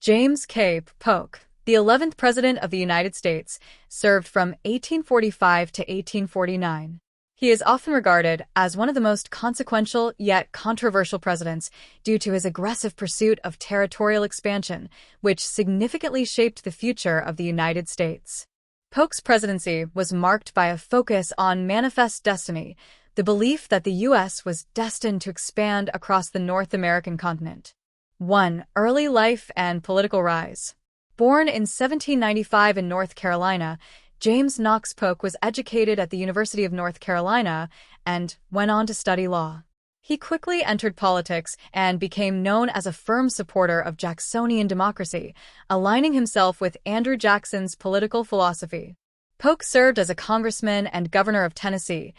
James K. Polk, the 11th President of the United States, served from 1845 to 1849. He is often regarded as one of the most consequential yet controversial presidents due to his aggressive pursuit of territorial expansion, which significantly shaped the future of the United States. Polk's presidency was marked by a focus on manifest destiny, the belief that the U.S. was destined to expand across the North American continent. 1. Early life and political rise. Born in 1795 in North Carolina, James Knox Polk was educated at the University of North Carolina and went on to study law. He quickly entered politics and became known as a firm supporter of Jacksonian democracy, aligning himself with Andrew Jackson's political philosophy. Polk served as a congressman and governor of Tennessee,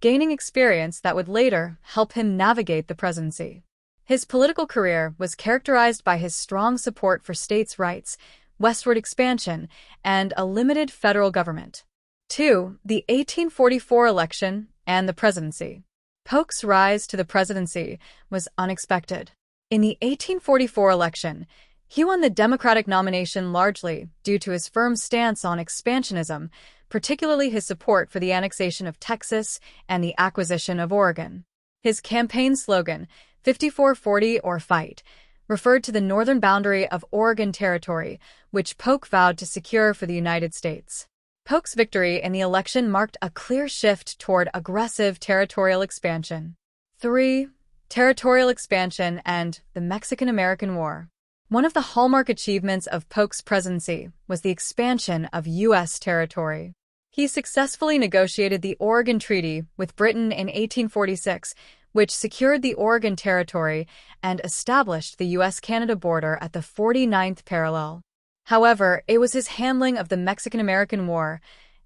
gaining experience that would later help him navigate the presidency. His political career was characterized by his strong support for states' rights, westward expansion, and a limited federal government. 2. The 1844 election and the presidency. Polk's rise to the presidency was unexpected. In the 1844 election, he won the Democratic nomination largely due to his firm stance on expansionism, particularly his support for the annexation of Texas and the acquisition of Oregon. His campaign slogan, 54-40 or fight, referred to the northern boundary of Oregon Territory, which Polk vowed to secure for the United States. Polk's victory in the election marked a clear shift toward aggressive territorial expansion. 3. Territorial expansion and the Mexican-American War. One of the hallmark achievements of Polk's presidency was the expansion of U.S. territory. He successfully negotiated the Oregon Treaty with Britain in 1846, which secured the Oregon Territory and established the U.S.-Canada border at the 49th parallel. However, it was his handling of the Mexican-American War,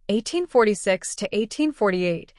1846 to 1848,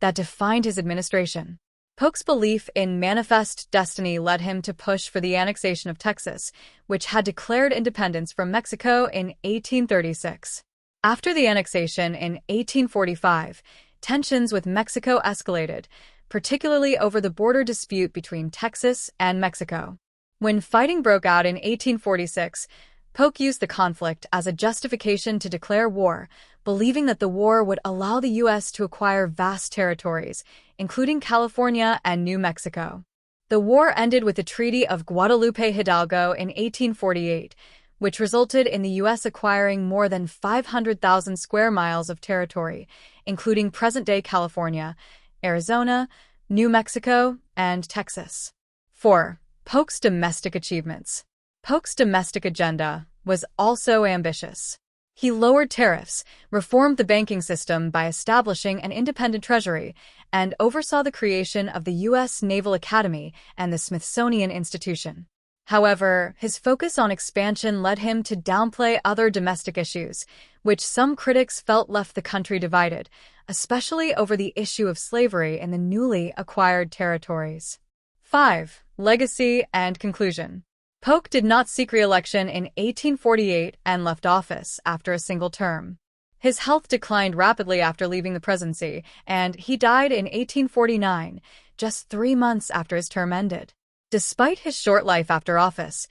that defined his administration. Polk's belief in manifest destiny led him to push for the annexation of Texas, which had declared independence from Mexico in 1836. After the annexation in 1845, tensions with Mexico escalated, particularly over the border dispute between Texas and Mexico. When fighting broke out in 1846, Polk used the conflict as a justification to declare war, believing that the war would allow the U.S. to acquire vast territories, including California and New Mexico. The war ended with the Treaty of Guadalupe Hidalgo in 1848, which resulted in the U.S. acquiring more than 500,000 square miles of territory, including present-day California, Arizona, New Mexico, and Texas. 4. Polk's domestic achievements. Polk's domestic agenda was also ambitious. He lowered tariffs, reformed the banking system by establishing an independent treasury, and oversaw the creation of the U.S. Naval Academy and the Smithsonian Institution. However, his focus on expansion led him to downplay other domestic issues, which some critics felt left the country divided, especially over the issue of slavery in the newly acquired territories. 5. Legacy and conclusion. Polk did not seek re-election in 1848 and left office after a single term. His health declined rapidly after leaving the presidency, and he died in 1849, just 3 months after his term ended. Despite his short life after office,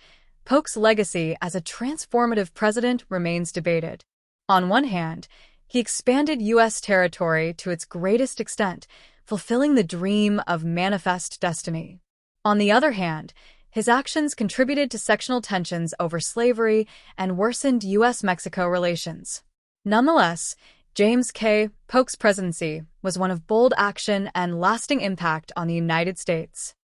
Polk's legacy as a transformative president remains debated. On one hand, he expanded U.S. territory to its greatest extent, fulfilling the dream of manifest destiny. On the other hand, his actions contributed to sectional tensions over slavery and worsened U.S.-Mexico relations. Nonetheless, James K. Polk's presidency was one of bold action and lasting impact on the United States.